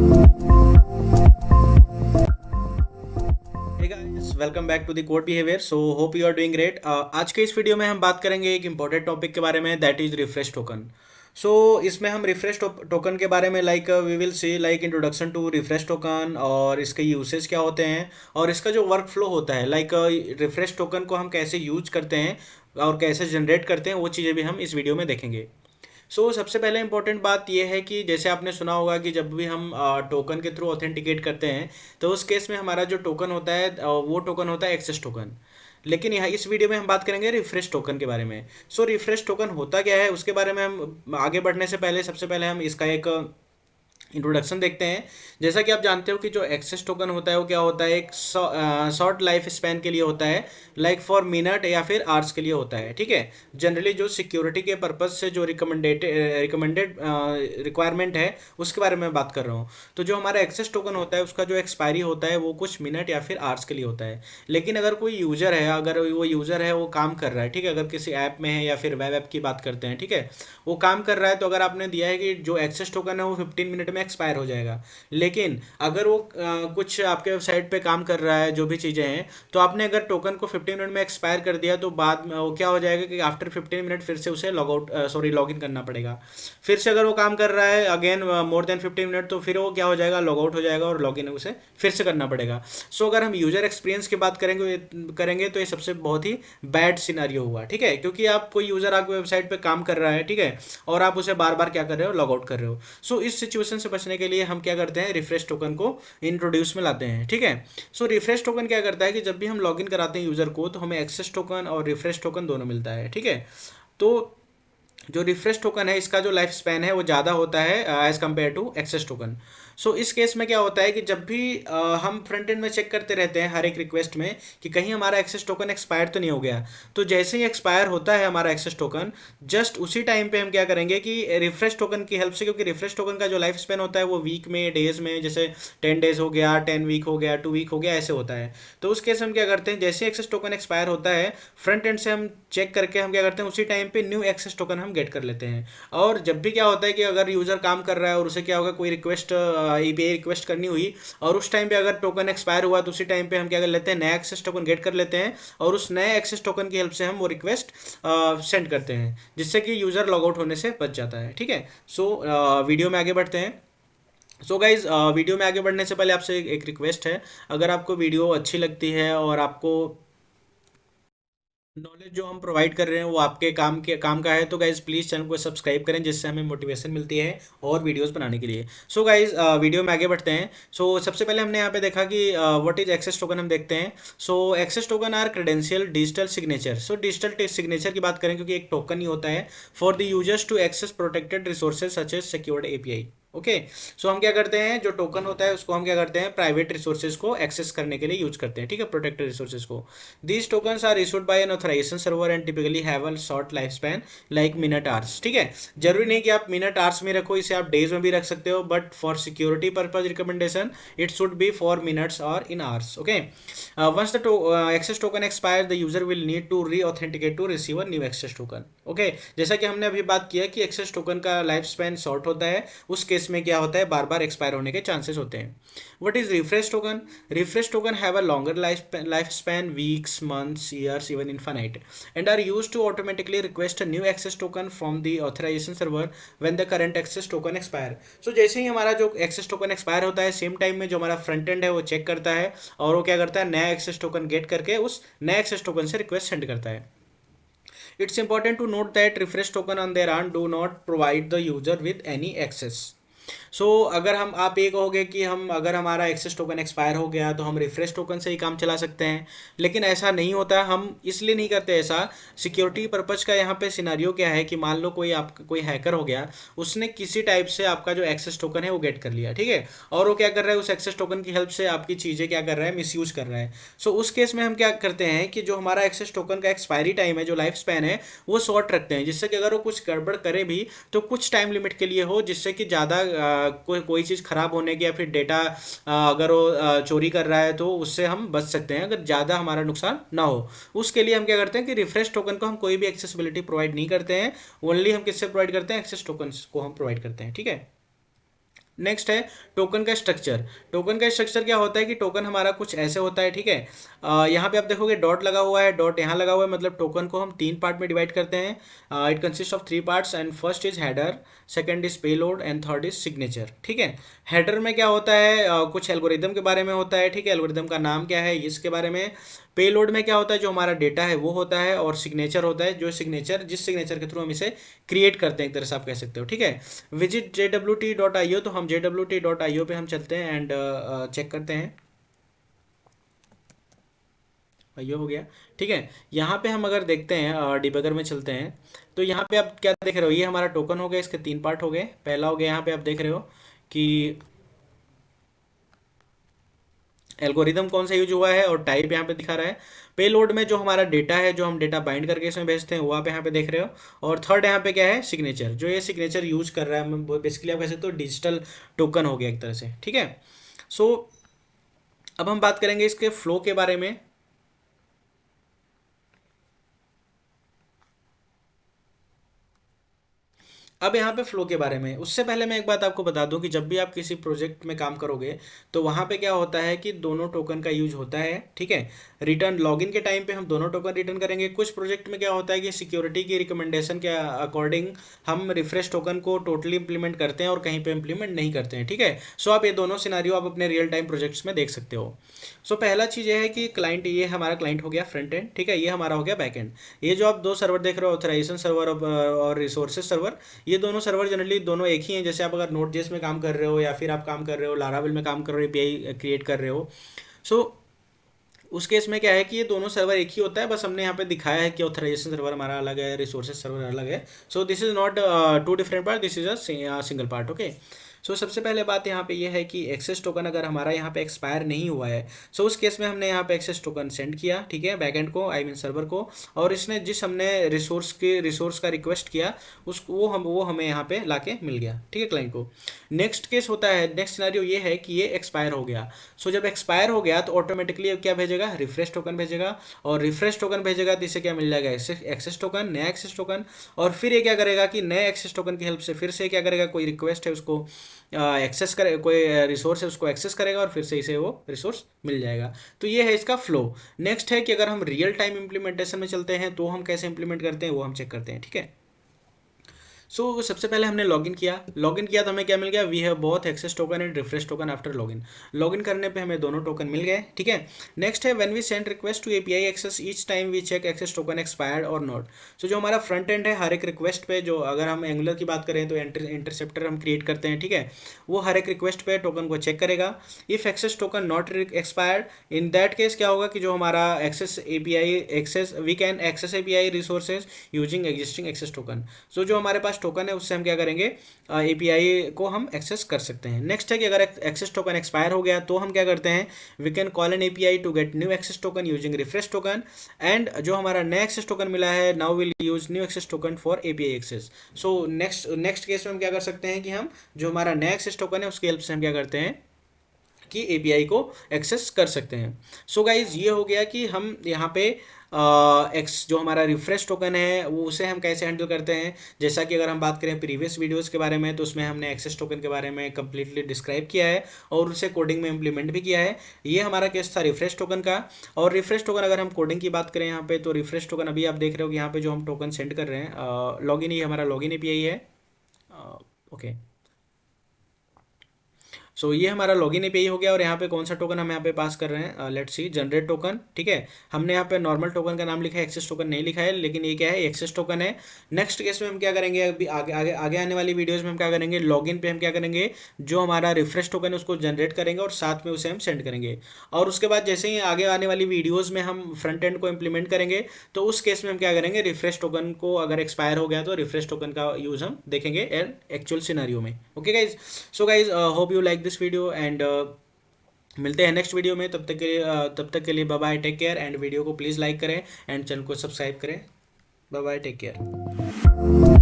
Hey guys, welcome back to the code behavior. So hope you are doing great. आज के इस video में हम बात करेंगे एक इम्पोर्टेंट टॉपिक के बारे में, that is refresh token. So इसमें हम रिफ्रेश टोकन के बारे में we will see like introduction to refresh token और इसके यूसेज क्या होते हैं और इसका जो वर्क फ्लो होता है रिफ्रेश टोकन को हम कैसे यूज करते हैं और कैसे जनरेट करते हैं, वो चीज़ें भी हम इस वीडियो में देखेंगे. सबसे पहले इंपॉर्टेंट बात यह है कि जैसे आपने सुना होगा कि जब भी हम टोकन के थ्रू ऑथेंटिकेट करते हैं तो उस केस में हमारा जो टोकन होता है वो टोकन होता है एक्सेस टोकन. लेकिन यहाँ इस वीडियो में हम बात करेंगे रिफ्रेश टोकन के बारे में. रिफ्रेश टोकन होता क्या है उसके बारे में हम आगे बढ़ने से पहले सबसे पहले हम इसका एक इंट्रोडक्शन देखते हैं. जैसा कि आप जानते हो कि जो एक्सेस टोकन होता है वो क्या होता है, एक शॉर्ट लाइफ स्पैन के लिए होता है, लाइक फॉर मिनट या फिर आवर्स के लिए होता है. ठीक है, जनरली जो सिक्योरिटी के पर्पज से जो रिकमेंडेड रिक्वायरमेंट है उसके बारे में बात कर रहा हूँ. तो जो हमारा एक्सेस टोकन होता है उसका जो एक्सपायरी होता है वो कुछ मिनट या फिर आवर्स के लिए होता है. लेकिन अगर कोई यूजर है, अगर वो यूजर है वो काम कर रहा है, ठीक है, अगर किसी ऐप में है या फिर वेब ऐप की बात करते हैं, ठीक है, वो काम कर रहा है, तो अगर आपने दिया है कि जो एक्सेस टोकन है वो 15 मिनट में एक्सपायर हो जाएगा. लेकिन अगर वो कुछ आपके वेबसाइट पे काम कर रहा है, जो भी चीज़ें हैं, तो आपने अगर टोकन को 15 मिनट में एक्सपायर कर दिया तो बाद में वो क्या हो जाएगा कि आफ्टर 15 मिनट फिर से उसे लॉग इन करना पड़ेगा. फिर से अगर वो काम कर रहा है अगेन मोर देन 15 मिनट, तो फिर वो क्या हो जाएगा, लॉग आउट हो जाएगा और लॉग इन उसे फिर से करना पड़ेगा. अगर हम यूजर एक्सपीरियंस की बात करेंगे तो ये सबसे बहुत ही बैड सिनारियो हुआ. ठीक है, क्योंकि आप कोई यूजर आपकी वेबसाइट पे काम कर रहा है, ठीक है, और आप उसे बार बार क्या कर रहे हो, लॉग आउट कर रहे हो. इस सिचुएशन से बचने के लिए हम क्या करते हैं, रिफ्रेश टोकन को इंट्रोड्यूस में लाते हैं. ठीक है, रिफ्रेश टोकन क्या करता है कि जब भी हम लॉगिन कराते हैं यूजर को तो हमें एक्सेस टोकन और रिफ्रेश टोकन दोनों मिलता है. ठीक है, तो जो रिफ्रेश टोकन है इसका जो लाइफ स्पैन है वो ज़्यादा होता है as compare to access token. इस केस में क्या होता है कि जब भी हम फ्रंट एंड में चेक करते रहते हैं हर एक रिक्वेस्ट में कि कहीं हमारा एक्सेस टोकन एक्सपायर तो नहीं हो गया, तो जैसे ही एक्सपायर होता है हमारा एक्सेस टोकन, जस्ट उसी टाइम पे हम क्या करेंगे कि रिफ्रेश टोकन की हेल्प से, क्योंकि रिफ्रेश टोकन का जो लाइफ स्पैन होता है वो वीक में, डेज में, जैसे 10 डेज हो गया, 10 वीक हो गया, 2 वीक हो गया, ऐसे होता है. तो उस केस में हम क्या करते हैं, जैसे एक्सेस टोकन एक्सपायर होता है फ्रंट एंड से हम चेक करके हम क्या करते हैं, उसी टाइम पे न्यू एक्सेस टोकन हम गेट कर लेते हैं. और जब भी क्या होता है कि अगर यूजर काम कर रहा है और उसे क्या होगा, कोई रिक्वेस्ट एपीआई रिक्वेस्ट करनी हुई और उस टाइम पे अगर टोकन एक्सपायर हुआ तो उसी टाइम पे हम क्या कर लेते हैं, नया एक्सेस टोकन गेट कर लेते हैं और उस नए एक्सेस टोकन की हेल्प से हम वो रिक्वेस्ट सेंड करते हैं, जिससे कि यूजर लॉग आउट होने से बच जाता है. ठीक है, वीडियो में आगे बढ़ते हैं. गाइज, वीडियो में आगे बढ़ने से पहले आपसे एक रिक्वेस्ट है, अगर आपको वीडियो अच्छी लगती है और आपको नॉलेज जो हम प्रोवाइड कर रहे हैं वो आपके काम का है, तो गाइज प्लीज़ चैनल को सब्सक्राइब करें, जिससे हमें मोटिवेशन मिलती है और वीडियोस बनाने के लिए. गाइज, वीडियो में आगे बढ़ते हैं. सबसे पहले हमने यहाँ पे देखा कि व्हाट इज एक्सेस टोकन, हम देखते हैं. Access token are credential digital signature. Digital signature की बात करें, क्योंकि एक टोकन ही होता है for the users to access protected resources such as secured API. Okay, हम क्या करते हैं, जो टोकन होता है उसको हम क्या करते हैं, प्राइवेट रिसोर्सेज को एक्सेस करने के लिए यूज करते हैं. ठीक है, प्रोटेक्टेड रिसोर्सेज को. These tokens are issued by an authorisation server and typically have a short life span like minute hours. ठीक है, जरूरी नहीं कि आप मिनट आवर्स में रखो, इसे आप डेज में भी रख सकते हो, but for security purpose recommendation it should be for minutes और in hours. Okay, once the access token expire the user will need to reauthenticate to receive a new access token. Okay, जैसा कि हमने अभी बात किया कि access token का life span short होता है, उस केस में क्या होता है, बार बार एक्सपायर होने के चांसेस होते हैं. What is refresh token? Refresh token have a longer life span, weeks, months, years, even infinite, and are used to automatically request a new access token from the authorization server when the current access token expire. जैसे ही हमारा जो access token expire होता है, same time में जो हमारा front end है वो चेक करता है और वो क्या करता है, नया access token गेट करके उस नए access token से रिक्वेस्ट सेंड करता है. It's important to note that refresh token on their own do not provide the user with any access. अगर आप ये कहोगे कि हम अगर हमारा एक्सेस टोकन एक्सपायर हो गया तो हम रिफ्रेश टोकन से ही काम चला सकते हैं, लेकिन ऐसा नहीं होता. हम इसलिए नहीं करते ऐसा, सिक्योरिटी पर्पज का यहाँ पे सिनारियो क्या है कि मान लो कोई हैकर हो गया, उसने किसी टाइप से आपका जो एक्सेस टोकन है वो गेट कर लिया. ठीक है, और वो क्या कर रहा है, उस एक्सेस टोकन की हेल्प से आपकी चीज़ें क्या कर रहा है, मिसयूज कर रहा है. उस केस में हम क्या करते हैं कि जो हमारा एक्सेस टोकन का एक्सपायरी टाइम है, जो लाइफ स्पैन है, वो शॉर्ट रखते हैं, जिससे कि अगर वो कुछ गड़बड़ करे भी तो कुछ टाइम लिमिट के लिए हो, जिससे कि ज़्यादा कोई चीज़ खराब होने की या फिर डेटा अगर वो चोरी कर रहा है तो उससे हम बच सकते हैं, अगर ज़्यादा हमारा नुकसान ना हो. उसके लिए हम क्या करते हैं कि रिफ्रेश टोकन को हम कोई भी एक्सेसिबिलिटी प्रोवाइड नहीं करते हैं, ओनली हम किससे प्रोवाइड करते हैं, एक्सेस टोकन को हम प्रोवाइड करते हैं. ठीक है, नेक्स्ट है टोकन का स्ट्रक्चर। टोकन का स्ट्रक्चर क्या होता है कि टोकन हमारा कुछ ऐसे होता है, ठीक है। यहाँ पे आप देखोगे डॉट लगा हुआ है, डॉट यहाँ लगा हुआ है, मतलब टोकन को हम 3 पार्ट में डिवाइड करते हैं। It consist of 3 parts and first is header, second is payload and third is signature, ठीक है। हेडर में क्या होता है, कुछ एल्गोरिदम के बारे में होता है, ठीक है, एल्गोरिदम का नाम क्या है इसके बारे में। पेलोड में क्या होता है, जो हमारा डेटा है वो होता है, और सिग्नेचर होता है जो सिग्नेचर, जिस सिग्नेचर के थ्रू हम इसे क्रिएट करते हैं, एक तरह से आप कह सकते हो, ठीक है। विजिट jwt.io, तो हम jwt.io पे हम चलते हैं एंड चेक करते हैं। ये हो गया, ठीक है। यहाँ पे हम अगर देखते हैं, डिबगर में चलते हैं, तो यहाँ पे आप क्या देख रहे हो, ये हमारा टोकन हो गया, इसके 3 पार्ट हो गए। पहला हो गया, यहाँ पे आप देख रहे हो कि एल्गोरिदम कौन सा यूज हुआ है और टाइप यहाँ पे दिखा रहा है। पेलोड में जो हमारा डेटा है, जो हम डेटा बाइंड करके इसमें भेजते हैं, वो आप यहाँ पे देख रहे हो। और थर्ड यहाँ पे क्या है, सिग्नेचर, जो ये सिग्नेचर यूज कर रहा है, बेसिकली आप कह सकते हो डिजिटल टोकन हो गया एक तरह से, ठीक है। सो अब हम बात करेंगे इसके फ्लो के बारे में। अब यहाँ पे फ्लो के बारे में, उससे पहले मैं एक बात आपको बता दूं कि जब भी आप किसी प्रोजेक्ट में काम करोगे तो वहाँ पे क्या होता है कि दोनों टोकन का यूज होता है, ठीक है। रिटर्न लॉगिन के टाइम पे हम दोनों टोकन रिटर्न करेंगे। कुछ प्रोजेक्ट में क्या होता है कि सिक्योरिटी की रिकमेंडेशन के अकॉर्डिंग हम रिफ्रेश टोकन को टोटली इंप्लीमेंट करते हैं और कहीं पे इंप्लीमेंट नहीं करते हैं, ठीक है। सो आप ये दोनों सिनारियो आप अपने रियल टाइम प्रोजेक्ट्स में देख सकते हो। सो पहला चीज़ ये है कि क्लाइंट, ये हमारा क्लाइंट हो गया फ्रंट एंड, ठीक है, ये हमारा हो गया बैक एंड। ये जो आप दो सर्वर देख रहे हो, ऑथराइजेशन सर्वर और रिसोर्सेज सर्वर, ये दोनों सर्वर जनरली दोनों एक ही हैं। जैसे आप अगर नोट जेएस में काम कर रहे हो या फिर आप काम कर रहे हो लारावेल में काम कर रहे हो, एपीआई क्रिएट कर रहे हो, सो उस केस में क्या है कि ये दोनों सर्वर एक ही होता है, बस हमने यहाँ पे दिखाया है कि ऑथराइजेशन सर्वर हमारा अलग है, रिसोर्सेज सर्वर अलग है। So this is not two different part, this is a single part, okay. So सबसे पहले बात यहाँ पे ये है कि एक्सेस टोकन अगर हमारा यहाँ पे एक्सपायर नहीं हुआ है, सो उस केस में हमने यहाँ पे एक्सेस टोकन सेंड किया, ठीक है, बैकएंड को, आई मीन सर्वर को, और इसने जिस हमने रिसोर्स का रिक्वेस्ट किया उसको वो हमें यहाँ पे लाके मिल गया, ठीक है, क्लाइंट को। नेक्स्ट केस होता है, नेक्स्ट सिनेरियो ये है कि ये एक्सपायर हो गया। सो जब एक्सपायर हो गया तो ऑटोमेटिकली अब क्या भेजेगा, रिफ्रेश टोकन भेजेगा, और रिफ्रेश टोकन भेजेगा तो इसे क्या मिल जाएगा, एक्सेस टोकन, नया एक्सेस टोकन। और फिर ये क्या करेगा कि नए एक्सेस टोकन की हेल्प से फिर से क्या करेगा, कोई रिक्वेस्ट है उसको एक्सेस करे, कोई रिसोर्स है उसको एक्सेस करेगा और फिर से इसे वो रिसोर्स मिल जाएगा। तो ये है इसका फ्लो। नेक्स्ट है कि अगर हम रियल टाइम इम्प्लीमेंटेशन में चलते हैं तो हम कैसे इंप्लीमेंट करते हैं वो हम चेक करते हैं, ठीक है। सबसे पहले हमने लॉगिन किया तो हमें क्या मिल गया, we have both access token and refresh token after login. Login करने पे हमें दोनों टोकन मिल गए, ठीक है। नेक्स्ट है when we send request to API access, each time we check access token expired और नॉट। सो जो हमारा फ्रंट एंड है, हर एक रिक्वेस्ट पे, जो अगर हम एंगुलर की बात करें तो इंटरसेप्टर हम क्रिएट करते हैं, ठीक है, वो हर एक रिक्वेस्ट पे टोकन को चेक करेगा। If access token not expired, in that case क्या होगा कि जो हमारा access API access, we can access API resources using existing access token. So जो हमारे पास टोकन है उससे हम क्या करेंगे, एपीआई को हम एक्सेस कर सकते हैं। नेक्स्ट है कि अगर एक्सेस टोकन एक्सपायर हो गया तो हम क्या करते हैं, we can call an API to get new access token using refresh token, and जो हमारा नया एक्सेस टोकन मिला है, now will use new access token for API access. So next case में हम क्या कर सकते हैं कि हम जो हमारा नया एक्सेस टोकन है उसकी हेल्प से हम क्या करते हैं कि एपीआई को एक्सेस कर सकते हैं। सो गाइज ये हो गया कि हम यहाँ पे एक्स जो हमारा रिफ्रेश टोकन है वो उसे हम कैसे हैंडल करते हैं। जैसा कि अगर हम बात करें प्रीवियस वीडियोस के बारे में तो उसमें हमने एक्सेस टोकन के बारे में कंप्लीटली डिस्क्राइब किया है और उसे कोडिंग में इम्प्लीमेंट भी किया है। ये हमारा केस था रिफ्रेश टोकन का। और रिफ्रेश टोकन अगर हम कोडिंग की बात करें यहाँ पे, तो रिफ्रेश टोकन अभी आप देख रहे हो कि यहाँ पे जो हम टोकन सेंड कर रहे हैं, लॉगिन, ये हमारा लॉगिन एपीआई है, ओके। ये हमारा लॉगिन एपीआई हो गया और यहाँ पे कौन सा टोकन हम यहाँ पे पास कर रहे हैं, लेट्स सी जनरेट टोकन, ठीक है। हमने यहाँ पे नॉर्मल टोकन का नाम लिखा है, एक्सेस टोकन नहीं लिखा है, लेकिन ये क्या है, एक्सेस टोकन है। नेक्स्ट केस में हम क्या करेंगे, अभी आगे आने वाली वीडियोज में हम क्या करेंगे, लॉगिन पे हम क्या करेंगे, जो हमारा रिफ्रेश टोकन है उसको जनरेट करेंगे और साथ में उसे हम सेंड करेंगे। और उसके बाद जैसे ही आगे आने वाली वीडियोज में हम फ्रंट एंड को इम्प्लीमेंट करेंगे तो उस केस में हम क्या करेंगे, रिफ्रेश टोकन को अगर एक्सपायर हो गया तो रिफ्रेश टोकन का यूज हम देखेंगे एक्चुअल सिनेरियो में, okay guys. So guys hope you like this video and मिलते हैं नेक्स्ट वीडियो में। तब तक के लिए bye bye, take care, and video को प्लीज़ लाइक करें एंड चैनल को सब्सक्राइब करें। Bye bye, take care.